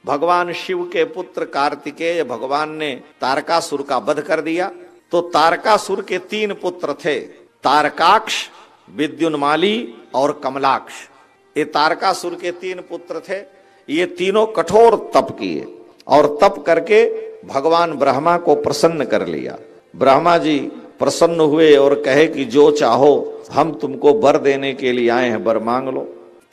भगवान शिव के पुत्र कार्तिकेय भगवान ने तारकासुर का वध कर दिया। तो तारकासुर के 3 पुत्र थे, तारकाक्ष, विद्युन्माली और कमलाक्ष। ये तारकासुर के 3 पुत्र थे। ये तीनों कठोर तप किए और तप करके भगवान ब्रह्मा को प्रसन्न कर लिया। ब्रह्मा जी प्रसन्न हुए और कहे कि जो चाहो हम तुमको वर देने के लिए आए हैं, वर मांग लो।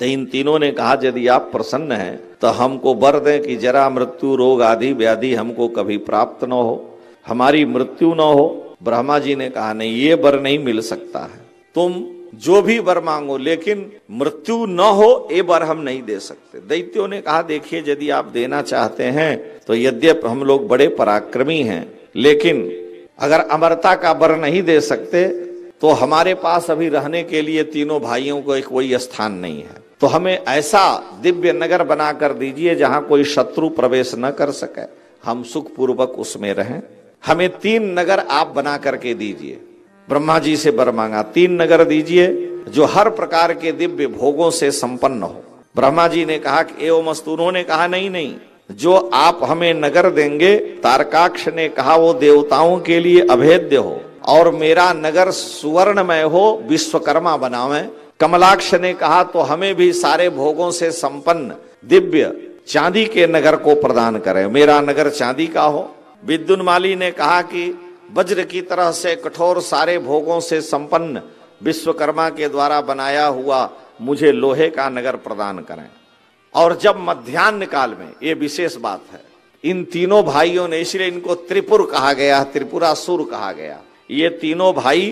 तो इन तीनों ने कहा यदि आप प्रसन्न हैं तो हमको वर दें कि जरा मृत्यु रोग आदि व्याधि हमको कभी प्राप्त न हो, हमारी मृत्यु न हो। ब्रह्मा जी ने कहा नहीं, ये वर नहीं मिल सकता है, तुम जो भी वर मांगो लेकिन मृत्यु न हो ये वर हम नहीं दे सकते। दैत्यों ने कहा देखिए यदि आप देना चाहते हैं तो यद्यप हम लोग बड़े पराक्रमी हैं, लेकिन अगर अमरता का वर नहीं दे सकते तो हमारे पास अभी रहने के लिए तीनों भाइयों को कोई स्थान नहीं है। तो हमें ऐसा दिव्य नगर बना कर दीजिए जहां कोई शत्रु प्रवेश न कर सके, हम सुख पूर्वक उसमें रहें। हमें 3 नगर आप बना करके दीजिए। ब्रह्मा जी से वर मांगा 3 नगर दीजिए जो हर प्रकार के दिव्य भोगों से संपन्न हो। ब्रह्मा जी ने कहा कि एवं मस्तु। उन्होंने कहा नहीं, जो आप हमें नगर देंगे, तारकाक्ष ने कहा वो देवताओं के लिए अभेद्य हो और मेरा नगर सुवर्णमय हो, विश्वकर्मा बनावे। कमलाक्ष ने कहा तो हमें भी सारे भोगों से संपन्न दिव्य चांदी के नगर को प्रदान करें, मेरा नगर चांदी का हो। विद्युन्माली ने कहा कि वज्र की तरह से कठोर सारे भोगों से संपन्न विश्वकर्मा के द्वारा बनाया हुआ मुझे लोहे का नगर प्रदान करें। और जब मध्याह्न काल में, ये विशेष बात है, इन तीनों भाइयों ने, इसलिए इनको त्रिपुर कहा गया, त्रिपुरासुर कहा गया। ये तीनों भाई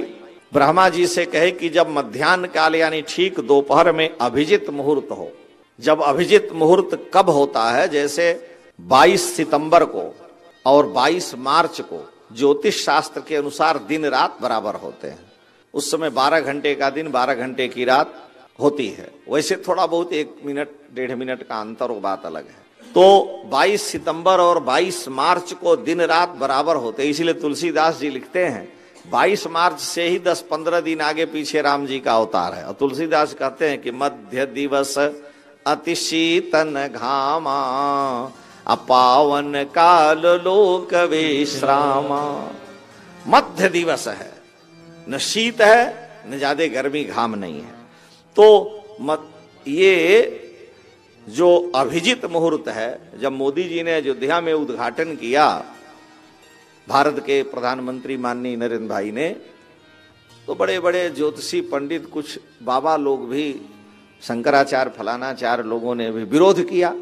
ब्रह्मा जी से कहे कि जब मध्याह्न काल यानी ठीक दोपहर में अभिजित मुहूर्त हो। जब अभिजित मुहूर्त कब होता है, जैसे 22 सितंबर को और 22 मार्च को ज्योतिष शास्त्र के अनुसार दिन रात बराबर होते हैं। उस समय 12 घंटे का दिन, 12 घंटे की रात होती है। वैसे थोड़ा बहुत 1 मिनट 1.5 मिनट का अंतर, वो बात अलग है। तो 22 सितंबर और 22 मार्च को दिन रात बराबर होते हैं। इसलिए तुलसीदास जी लिखते हैं 22 मार्च से ही 10-15 दिन आगे पीछे राम जी का अवतार है। और तुलसीदास कहते हैं कि मध्य दिवस अति शीतन घामा, अपावन काल लोक विश्रामा। मध्य दिवस है, न शीत है न ज्यादा गर्मी, घाम नहीं है। तो ये जो अभिजित मुहूर्त है, जब मोदी जी ने अयोध्या में उद्घाटन किया, भारत के प्रधानमंत्री माननीय नरेंद्र भाई ने, तो बड़े बड़े ज्योतिषी पंडित, कुछ बाबा लोग भी, शंकराचार्य फलानाचार्य लोगों ने भी विरोध किया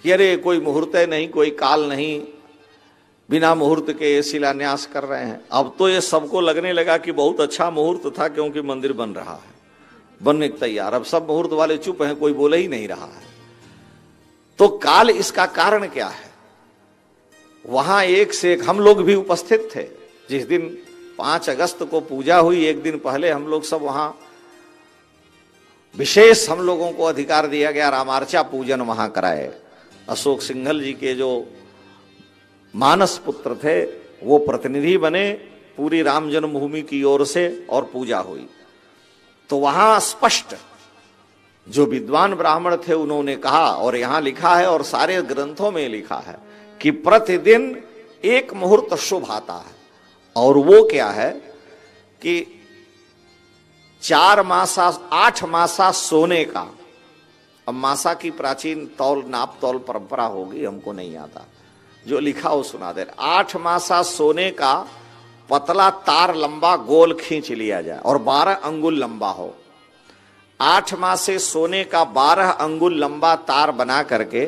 कि अरे कोई मुहूर्त नहीं, कोई काल नहीं, बिना मुहूर्त के शिलान्यास कर रहे हैं। अब तो ये सबको लगने लगा कि बहुत अच्छा मुहूर्त था, क्योंकि मंदिर बन रहा है, बनने के तैयार। अब सब मुहूर्त वाले चुप हैं, कोई बोले ही नहीं रहा है। तो काल, इसका कारण क्या है? वहां एक से एक हम लोग भी उपस्थित थे। जिस दिन 5 अगस्त को पूजा हुई, एक दिन पहले हम लोग सब वहां, विशेष हम लोगों को अधिकार दिया गया, रामार्चा पूजन वहां कराए। अशोक सिंघल जी के जो मानस पुत्र थे वो प्रतिनिधि बने पूरी राम जन्मभूमि की ओर से, और पूजा हुई। तो वहां स्पष्ट जो विद्वान ब्राह्मण थे उन्होंने कहा, और यहां लिखा है और सारे ग्रंथों में लिखा है कि प्रतिदिन एक मुहूर्त शुभ आता है। और वो क्या है कि 4 मासा 8 मासा सोने का, अब मासा की प्राचीन तौल, नाप तौल परंपरा होगी, हमको नहीं आता, जो लिखा हो सुना दे। 8 मासा सोने का पतला तार लंबा गोल खींच लिया जाए और 12 अंगुल लंबा हो। 8 मासे सोने का 12 अंगुल लंबा तार बना करके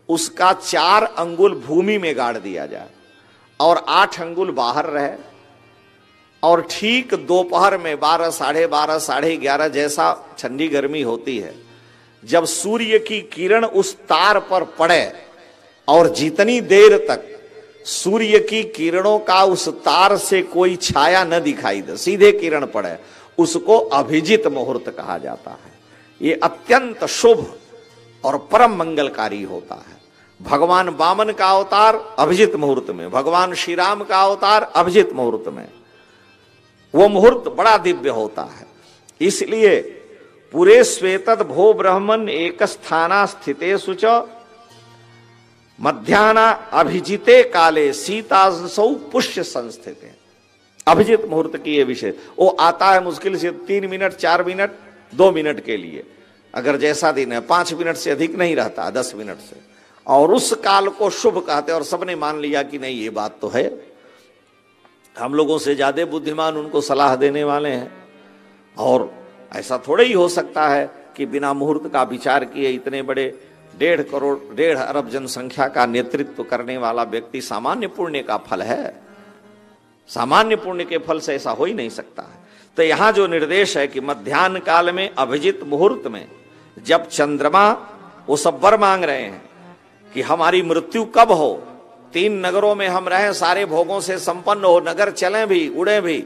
उसका 4 अंगुल भूमि में गाड़ दिया जाए और 8 अंगुल बाहर रहे। और ठीक दोपहर में 12, साढ़े 12, साढ़े 11 जैसा ठंडी गर्मी होती है, जब सूर्य की किरण उस तार पर पड़े और जितनी देर तक सूर्य की किरणों का उस तार से कोई छाया न दिखाई दे, सीधे किरण पड़े, उसको अभिजित मुहूर्त कहा जाता है। ये अत्यंत शुभ और परम मंगलकारी होता है। भगवान वामन का अवतार अभिजित मुहूर्त में, भगवान श्री राम का अवतार अभिजित मुहूर्त में, वो मुहूर्त बड़ा दिव्य होता है। इसलिए पूरे श्वेतद भो ब्रह्मन एक स्थाना स्थितेषु च मध्याह्न अभिजिते काले सीतासौ पुष्य संस्थित। अभिजित मुहूर्त की ये विषय, वो आता है मुश्किल से 3 मिनट 4 मिनट 2 मिनट के लिए, अगर जैसा दिन है 5 मिनट से अधिक नहीं रहता, 10 मिनट से, और उस काल को शुभ कहते, और सबने मान लिया कि नहीं ये बात तो है। हम लोगों से ज्यादा बुद्धिमान उनको सलाह देने वाले हैं, और ऐसा थोड़ा ही हो सकता है कि बिना मुहूर्त का विचार किए इतने बड़े 1.5 करोड़ 1.5 अरब जनसंख्या का नेतृत्व करने वाला व्यक्ति सामान्य पुण्य का फल है, सामान्य पुण्य के फल से ऐसा हो ही नहीं सकता है। तो यहां जो निर्देश है कि मध्याह्न काल में अभिजित मुहूर्त में जब चंद्रमा, वो सब वर मांग रहे हैं कि हमारी मृत्यु कब हो, 3 नगरों में हम रहें, सारे भोगों से संपन्न हो, नगर चलें भी उड़े भी,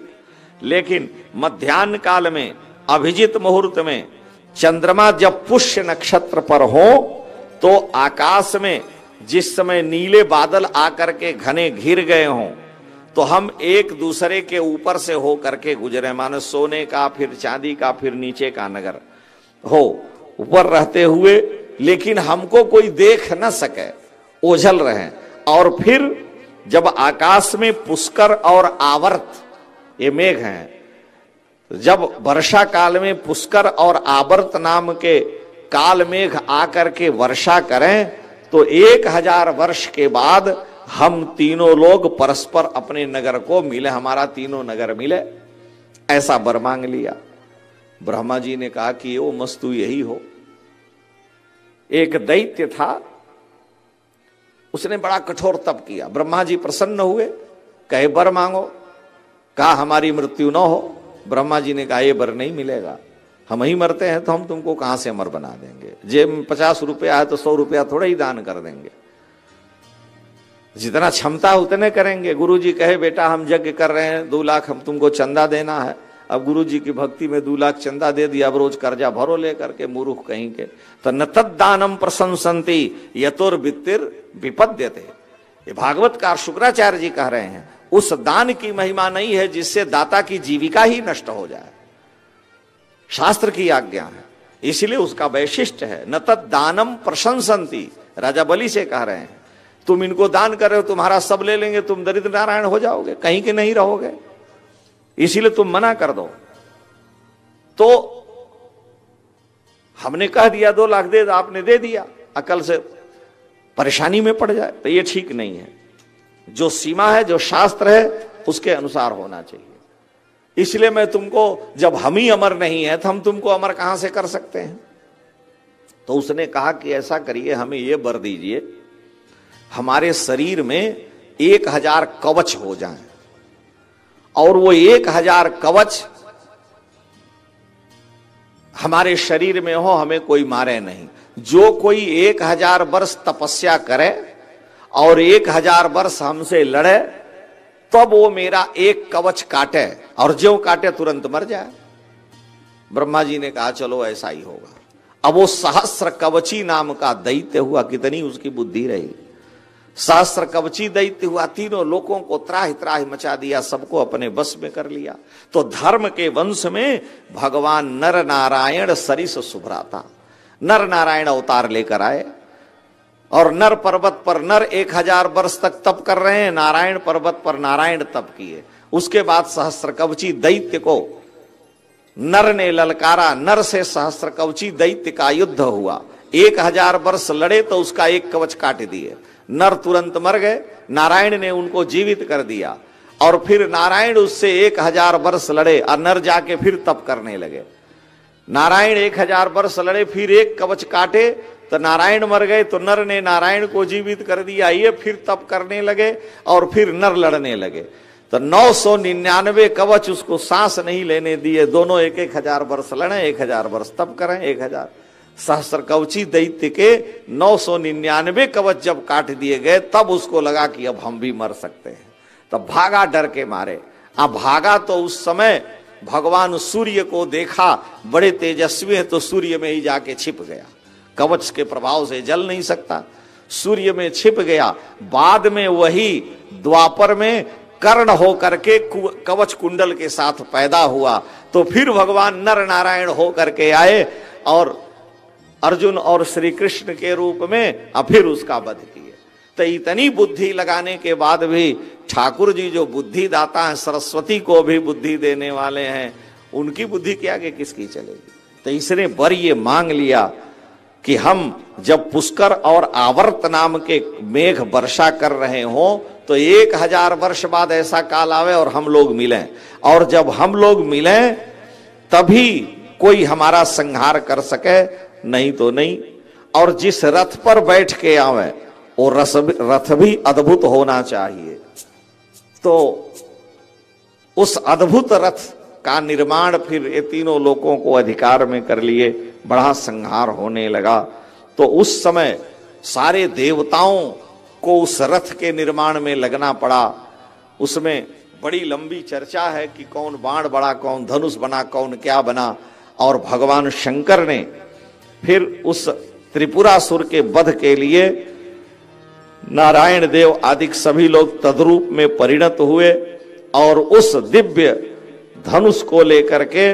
लेकिन मध्याह्न काल में अभिजित मुहूर्त में चंद्रमा जब पुष्य नक्षत्र पर हो तो आकाश में जिस समय नीले बादल आकर के घने घिर गए हों तो हम एक दूसरे के ऊपर से हो करके गुजरे, मानो सोने का फिर चांदी का फिर नीचे का नगर हो ऊपर रहते हुए, लेकिन हमको कोई देख न सके, ओझल रहे। और फिर जब आकाश में पुष्कर और आवर्त ये मेघ हैं, जब वर्षा काल में पुष्कर और आवर्त नाम के काल मेघ आकर के वर्षा करें तो 1000 वर्ष के बाद हम तीनों लोग परस्पर अपने नगर को मिले, हमारा तीनों नगर मिले, ऐसा वर मांग लिया। ब्रह्मा जी ने कहा कि वो मस्तु यही हो। एक दैत्य था, उसने बड़ा कठोर तप किया, ब्रह्मा जी प्रसन्न हुए, कहे वर मांगो, कहा हमारी मृत्यु न हो। ब्रह्मा जी ने कहा ये वर नहीं मिलेगा, हम ही मरते हैं तो हम तुमको कहां से अमर बना देंगे, जेब में 50 रुपया है तो 100 रुपया थोड़ा ही दान कर देंगे, जितना क्षमता उतने करेंगे। गुरु जी कहे बेटा हम यज्ञ कर रहे हैं 2 लाख हम तुमको चंदा देना है, अब गुरु जी की भक्ति में 2 लाख चंदा दे दिया, अब रोज कर्जा भरो ले करके, मूर्ख कहीं के। तो न तद्दानम प्रशंसन्ति यतोर वित्तिर विपद्यते, ये भागवतकार शुक्राचार्य जी कह रहे हैं, उस दान की महिमा नहीं है जिससे दाता की जीविका ही नष्ट हो जाए, शास्त्र की आज्ञा है, इसलिए उसका वैशिष्ट्य है। न तद्दानम प्रशंसन्ति, राजा बलि से कह रहे हैं तुम इनको दान कर रहे हो, तुम्हारा सब ले लेंगे, तुम दरिद्र नारायण हो जाओगे, कहीं के नहीं रहोगे, इसीलिए तुम मना कर दो। तो हमने कह दिया 2 लाख दे, आपने दे दिया, अकल से परेशानी में पड़ जाए, तो ये ठीक नहीं है। जो सीमा है, जो शास्त्र है, उसके अनुसार होना चाहिए। इसलिए मैं तुमको, जब हम ही अमर नहीं है तो हम तुमको अमर कहां से कर सकते हैं। तो उसने कहा कि ऐसा करिए, हमें यह वर दीजिए, हमारे शरीर में 1000 कवच हो जाएं, और वो 1000 कवच हमारे शरीर में हो, हमें कोई मारे नहीं। जो कोई 1000 वर्ष तपस्या करे और 1000 वर्ष हमसे लड़े, तब वो मेरा एक कवच काटे, और जो काटे तुरंत मर जाए। ब्रह्मा जी ने कहा चलो ऐसा ही होगा। अब वो सहस्र कवची नाम का दैत्य हुआ, कितनी उसकी बुद्धि रही। सहस्र कवची दैत्य हुआ, तीनों लोगों को त्राहि त्राहि मचा दिया, सबको अपने बस में कर लिया। तो धर्म के वंश में भगवान नर नारायण सरिस सुभ्राता, नर नारायण अवतार लेकर आए, और नर पर्वत पर नर 1000 वर्ष तक तप कर रहे हैं, नारायण पर्वत पर नारायण तप किए। उसके बाद सहस्र कवची दैत्य को नर ने ललकारा, नर से सहस्र कवची दैत्य का युद्ध हुआ, 1000 वर्ष लड़े तो उसका एक कवच काट दिए, नर तुरंत मर गए, नारायण ने उनको जीवित कर दिया। और फिर नारायण उससे 1000 वर्ष लड़े और नर जाके फिर तप करने लगे। नारायण 1000 वर्ष लड़े, फिर एक कवच काटे तो नारायण मर गए, तो नर ने नारायण को जीवित कर दिया, ये फिर तप करने लगे और फिर नर लड़ने लगे। तो 999 कवच उसको सांस नहीं लेने दिए, दोनों 1000 वर्ष लड़े, 1000 वर्ष तप करें, 1000 सहस्र कवची दैत्य के 999 कवच जब काट दिए गए, तब उसको लगा कि अब हम भी मर सकते हैं, तब भागा डर के मारे। अब भागा तो उस समय भगवान सूर्य को देखा, बड़े तेजस्वी है, तो सूर्य में ही जाके छिप गया, कवच के प्रभाव से जल नहीं सकता, सूर्य में छिप गया। बाद में वही द्वापर में कर्ण हो करके कवच कुंडल के साथ पैदा हुआ, तो फिर भगवान नर नारायण हो करके आए और अर्जुन और श्री कृष्ण के रूप में फिर उसका वध किए। तो इतनी बुद्धि लगाने के बाद भी ठाकुर जी जो बुद्धि दाता है, सरस्वती को भी बुद्धि देने वाले हैं, उनकी बुद्धि के आगे किसकी चलेगी। तो इसने वर ये मांग लिया कि हम जब पुष्कर और आवर्त नाम के मेघ वर्षा कर रहे हो तो 1000 वर्ष बाद ऐसा काल आवे और हम लोग मिलें, और जब हम लोग मिलें तभी कोई हमारा संहार कर सके, नहीं तो नहीं। और जिस रथ पर बैठ के आवे वो रथ भी अद्भुत होना चाहिए। तो उस अद्भुत रथ का निर्माण फिर ये तीनों लोगों को अधिकार में कर लिए, बड़ा संहार होने लगा। तो उस समय सारे देवताओं को उस रथ के निर्माण में लगना पड़ा। उसमें बड़ी लंबी चर्चा है कि कौन बाण बड़ा, कौन धनुष बना, कौन क्या बना। और भगवान शंकर ने फिर उस त्रिपुरासुर के वध के लिए नारायण देव आदि सभी लोग तद्रूप में परिणत हुए और उस दिव्य धनुष को लेकर के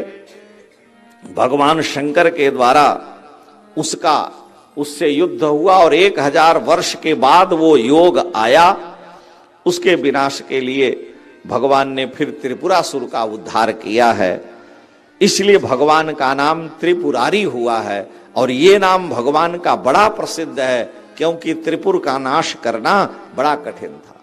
भगवान शंकर के द्वारा उससे युद्ध हुआ। और 1000 वर्ष के बाद वो योग आया। उसके विनाश के लिए भगवान ने फिर त्रिपुरासुर का उद्धार किया है। इसलिए भगवान का नाम त्रिपुरारी हुआ है। और ये नाम भगवान का बड़ा प्रसिद्ध है, क्योंकि त्रिपुर का नाश करना बड़ा कठिन था।